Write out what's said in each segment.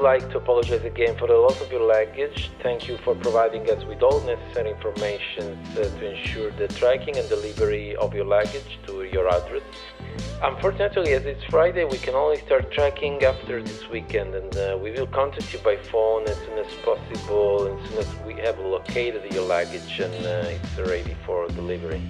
like to apologize again for the loss of your luggage. Thank you for providing us with all necessary information to ensure the tracking and delivery of your luggage to your address. Unfortunately, as it's Friday, we can only start tracking after this weekend, and we will contact you by phone as soon as possible, as soon as we have located your luggage and it's ready for delivery.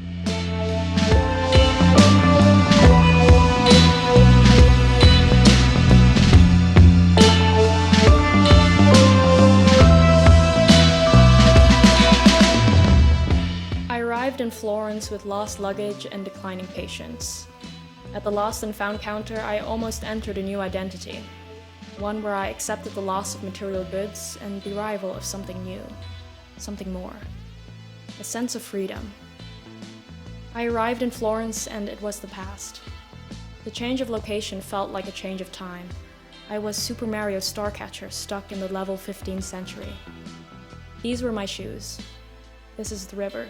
I arrived in Florence with lost luggage and declining patience. At the lost and found counter, I almost entered a new identity, one where I accepted the loss of material goods and the arrival of something new, something more, a sense of freedom. I arrived in Florence and it was the past. The change of location felt like a change of time. I was Super Mario Starcatcher stuck in the level 15th century. These were my shoes. This is the river.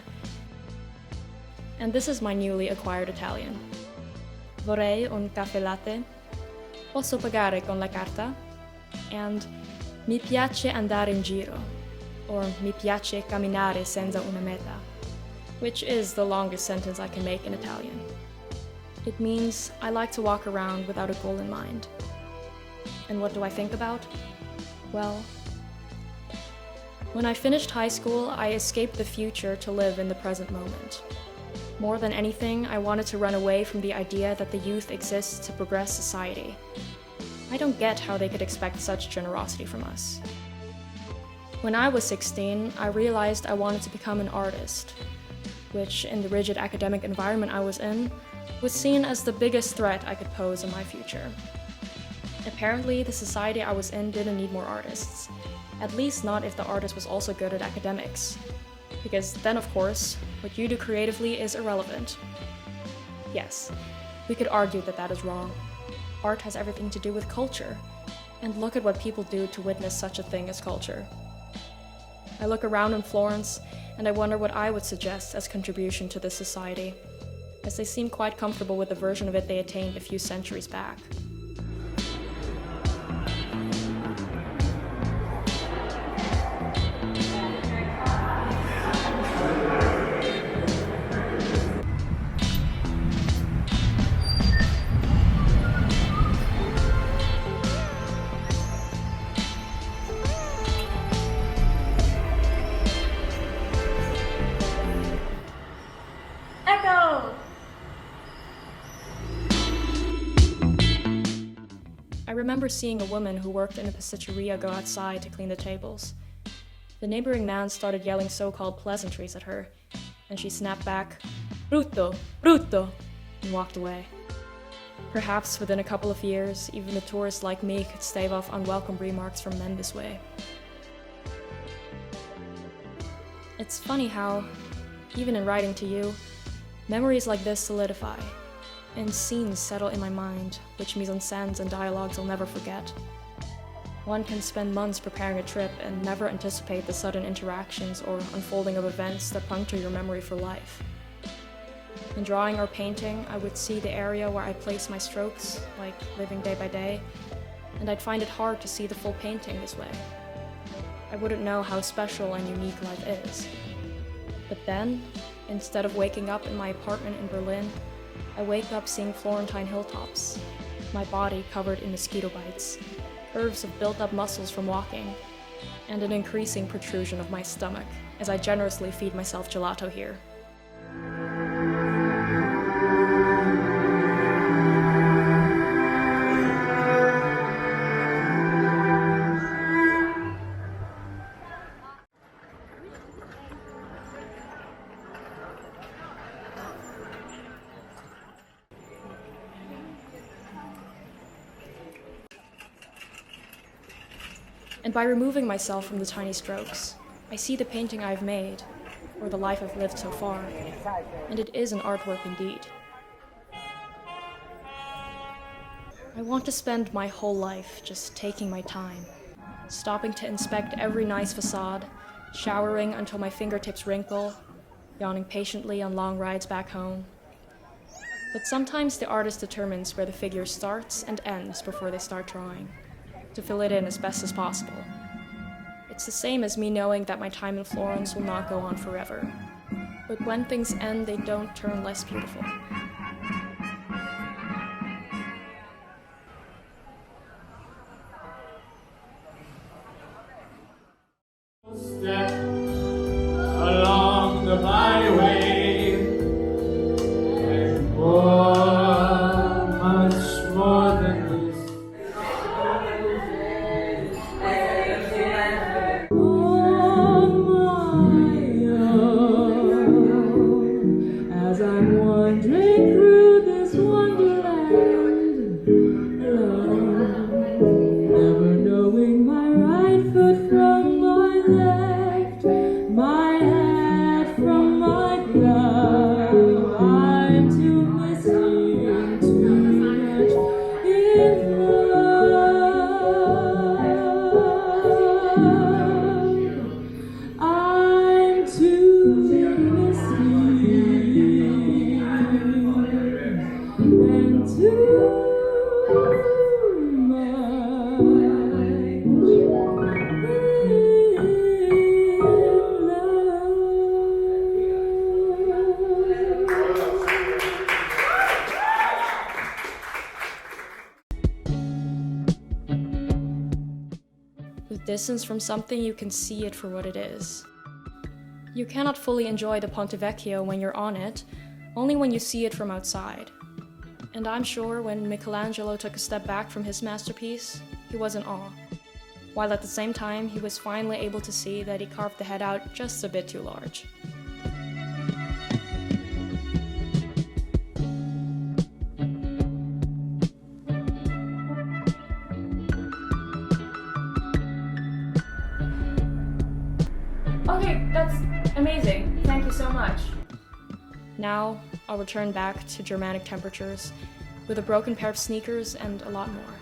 And this is my newly acquired Italian. Vorrei un caffè latte? Posso pagare con la carta? And mi piace andare in giro, or mi piace camminare senza una meta, which is the longest sentence I can make in Italian. It means I like to walk around without a goal in mind. And what do I think about? Well, when I finished high school, I escaped the future to live in the present moment. More than anything, I wanted to run away from the idea that the youth exists to progress society. I don't get how they could expect such generosity from us. When I was 16, I realized I wanted to become an artist, which, in the rigid academic environment I was in, was seen as the biggest threat I could pose in my future. Apparently, the society I was in didn't need more artists, at least not if the artist was also good at academics. Because then, of course, what you do creatively is irrelevant. Yes, we could argue that that is wrong. Art has everything to do with culture, and look at what people do to witness such a thing as culture. I look around in Florence, and I wonder what I would suggest as contribution to this society, as they seem quite comfortable with the version of it they attained a few centuries back. I remember seeing a woman who worked in a pasticceria go outside to clean the tables. The neighboring man started yelling so-called pleasantries at her, and she snapped back, "Brutto, brutto," and walked away. Perhaps within a couple of years, even the tourists like me could stave off unwelcome remarks from men this way. It's funny how, even in writing to you, memories like this solidify, and scenes settle in my mind, which mise-en-scènes and dialogues I'll never forget. One can spend months preparing a trip and never anticipate the sudden interactions or unfolding of events that puncture your memory for life. In drawing or painting, I would see the area where I place my strokes, like living day by day, and I'd find it hard to see the full painting this way. I wouldn't know how special and unique life is. But then, instead of waking up in my apartment in Berlin, I wake up seeing Florentine hilltops, my body covered in mosquito bites, curves of built-up muscles from walking, and an increasing protrusion of my stomach as I generously feed myself gelato here. And by removing myself from the tiny strokes, I see the painting I've made, or the life I've lived so far, and it is an artwork indeed. I want to spend my whole life just taking my time, stopping to inspect every nice facade, showering until my fingertips wrinkle, yawning patiently on long rides back home. But sometimes the artist determines where the figure starts and ends before they start drawing. to fill it in as best as possible. It's the same as me knowing that my time in Florence will not go on forever. But when things end, they don't turn less beautiful. Step along the byway, and more, much more than this. On my own, as I'm wandering through this wonderland, alone, never knowing my right foot from my left, my head from my glove. I'm too missing, too much in love. I'm too missing and too With distance from something, you can see it for what it is. You cannot fully enjoy the Ponte Vecchio when you're on it, only when you see it from outside. And I'm sure when Michelangelo took a step back from his masterpiece, he was in awe, while at the same time he was finally able to see that he carved the head out just a bit too large. Okay, that's amazing. Thank you so much. Now, I'll return back to Germanic temperatures with a broken pair of sneakers and a lot more.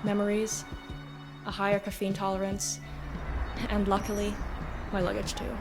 Memories, a higher caffeine tolerance, and luckily, my luggage too.